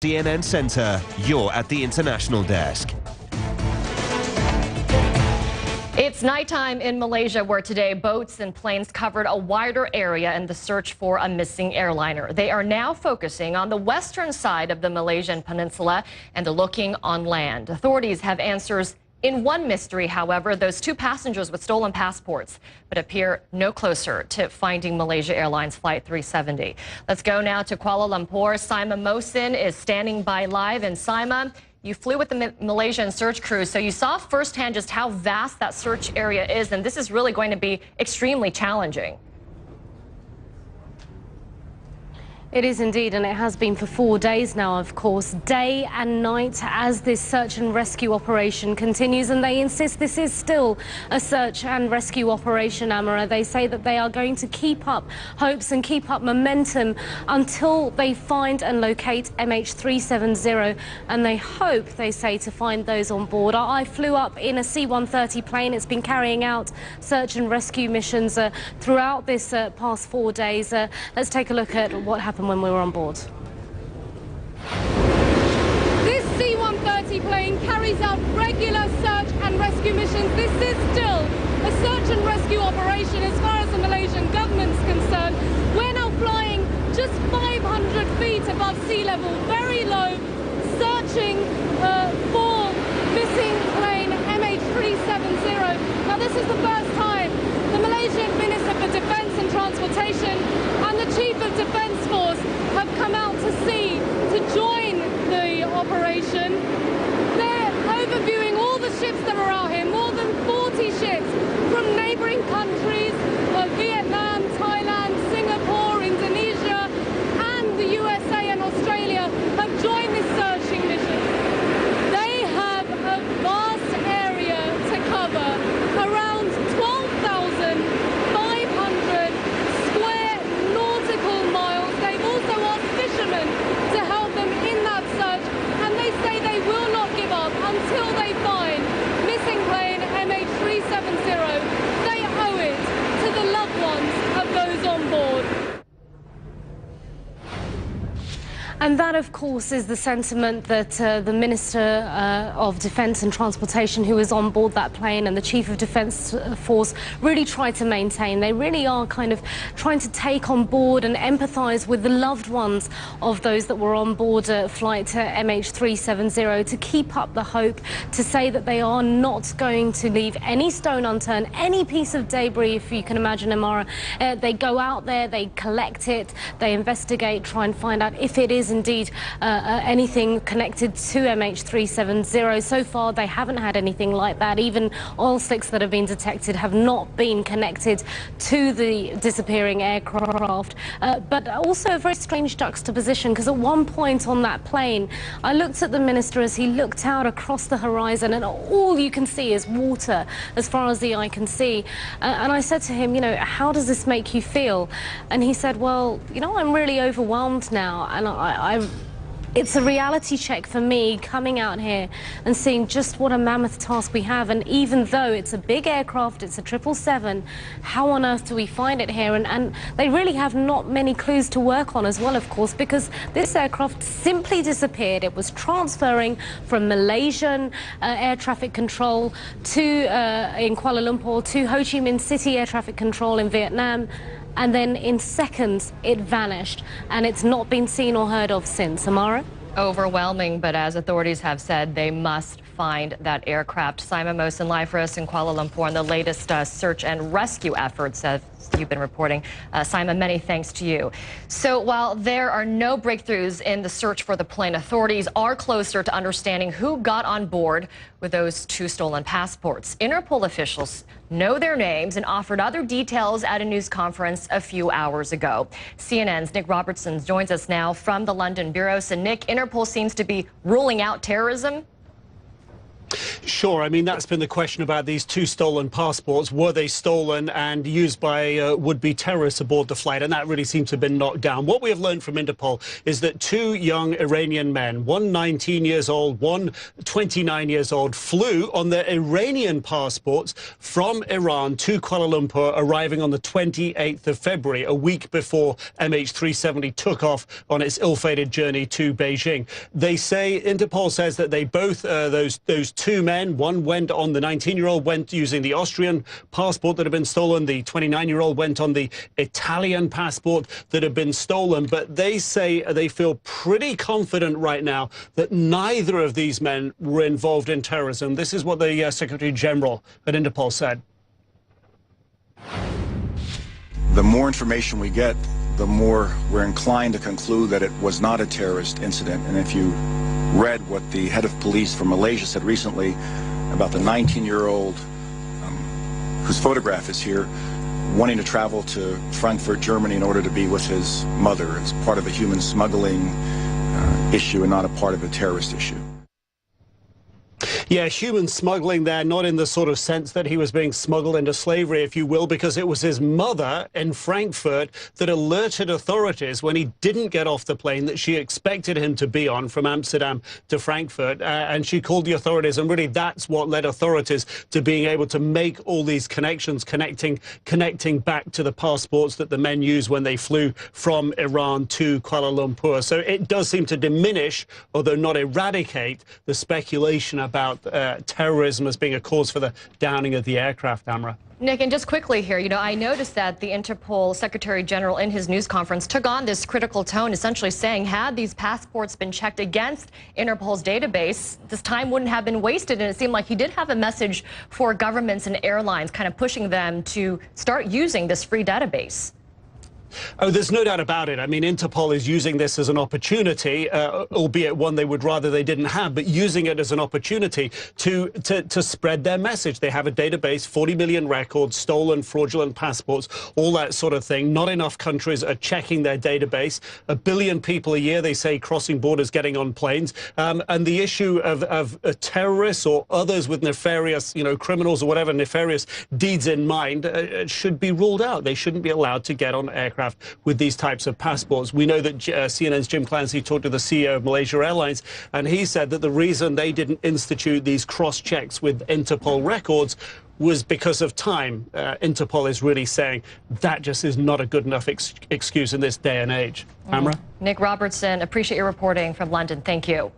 CNN Center, you're at the international desk. It's nighttime in Malaysia, where today boats and planes covered a wider area in the search for a missing airliner. They are now focusing on the western side of the Malaysian peninsula and looking on land. Authorities have answers in one mystery, however, those two passengers with stolen passports, but appear no closer to finding Malaysia Airlines Flight 370. Let's go now to Kuala Lumpur. Saima Mohsin is standing by live. And Saima, you flew with the Malaysian search crew, so you saw firsthand just how vast that search area is, and this is really going to be extremely challenging. It is indeed, and it has been for 4 days now, of course, day and night as this search and rescue operation continues. And they insist this is still a search and rescue operation, Amara. They say that they are going to keep up hopes and keep up momentum until they find and locate MH370. And they hope, they say, to find those on board. I flew up in a C-130 plane. It's been carrying out search and rescue missions throughout this past 4 days. Let's take a look at what happened when we were on board. This C-130 plane carries out regular search and rescue missions. This is still a search and rescue operation as far as the Malaysian government's concerned. We're now flying just 500 feet above sea level, very low, searching for missing plane MH370. Now, this is the first time the Malaysian Minister for Defence and Transportation and the Chief of Defence Force have come out to sea to join the operation. They're overviewing all the ships that are out here, more than 40 ships from neighbouring countries of Vietnam, Thailand, Singapore, Indonesia, and the USA and Australia have joined this searching mission. They have a vast area to cover, around 12,500 square nautical miles. They've also asked fishermen to help them in that search, and they say they will not give up until they find missing plane MH370. They owe it to the loved ones of those on board. And that, of course, is the sentiment that the Minister of Defence and Transportation, who is on board that plane, and the Chief of Defence Force really try to maintain. They really are kind of trying to take on board and empathise with the loved ones of those that were on board flight MH370, to keep up the hope, to say that they are not going to leave any stone unturned, any piece of debris, if you can imagine, Amara. They go out there, they collect it, they investigate, try and find out if it is indeed anything connected to MH370. So far, they haven't had anything like that. Even oil slicks that have been detected have not been connected to the disappearing aircraft. But also a very strange juxtaposition, because at one point on that plane, I looked at the minister as he looked out across the horizon, and all you can see is water as far as the eye can see. And I said to him, you know, how does this make you feel? And he said, well, you know, I'm really overwhelmed now, and it's a reality check for me coming out here and seeing just what a mammoth task we have. And even though it's a big aircraft, it's a 777, how on earth do we find it here? And they really have not many clues to work on as well, of course, because this aircraft simply disappeared. It was transferring from Malaysian air traffic control to in Kuala Lumpur to Ho Chi Minh City air traffic control in Vietnam. And then in seconds, it vanished, and it's not been seen or heard of since. Amara? Overwhelming, but as authorities have said, they must find that aircraft. Saima Mohsin live for us in Kuala Lumpur on the latest search and rescue efforts as you've been reporting. Saima, many thanks to you. So while there are no breakthroughs in the search for the plane, authorities are closer to understanding who got on board with those two stolen passports. Interpol officials know their names and offered other details at a news conference a few hours ago. CNN's Nick Robertson joins us now from the London bureau. So Nick, Interpol seems to be ruling out terrorism. Sure. I mean, that's been the question about these two stolen passports. Were they stolen and used by would-be terrorists aboard the flight? And that really seems to have been knocked down. What we have learned from Interpol is that two young Iranian men, one 19 years old, one 29 years old, flew on their Iranian passports from Iran to Kuala Lumpur, arriving on the 28th of February, a week before MH370 took off on its ill-fated journey to Beijing. They say, Interpol says that they both, those two men, one went on, the 19-year-old went using the Austrian passport that had been stolen, the 29-year-old went on the Italian passport that had been stolen, but they say they feel pretty confident right now that neither of these men were involved in terrorism. This is what the Secretary General at Interpol said. The more information we get, the more we're inclined to conclude that it was not a terrorist incident. And if you read what the head of police from Malaysia said recently about the 19-year-old whose photograph is here, wanting to travel to Frankfurt, Germany in order to be with his mother as part of a human smuggling issue and not a part of a terrorist issue. Yeah, human smuggling there, not in the sort of sense that he was being smuggled into slavery, if you will, because it was his mother in Frankfurt that alerted authorities when he didn't get off the plane that she expected him to be on from Amsterdam to Frankfurt. And she called the authorities, and really that's what led authorities to being able to make all these connections, connecting back to the passports that the men used when they flew from Iran to Kuala Lumpur. So it does seem to diminish, although not eradicate, the speculation about terrorism as being a cause for the downing of the aircraft, Amra. Nick, and just quickly here, I noticed that the Interpol Secretary General in his news conference took on this critical tone, essentially saying had these passports been checked against Interpol's database, this time wouldn't have been wasted. And it seemed like he did have a message for governments and airlines, kind of pushing them to start using this free database. Oh, there's no doubt about it. I mean, Interpol is using this as an opportunity, albeit one they would rather they didn't have, but using it as an opportunity to spread their message. They have a database, 40 million records, stolen, fraudulent passports, all that sort of thing. Not enough countries are checking their database. 1 billion people a year, they say, crossing borders, getting on planes. And the issue of terrorists or others with nefarious, criminals or whatever, nefarious deeds in mind should be ruled out. They shouldn't be allowed to get on aircraft with these types of passports. We know that CNN's Jim Clancy talked to the CEO of Malaysia Airlines, and he said that the reason they didn't institute these cross-checks with Interpol records was because of time. Interpol is really saying that just is not a good enough excuse in this day and age. Amra? Nick Robertson, appreciate your reporting from London. Thank you.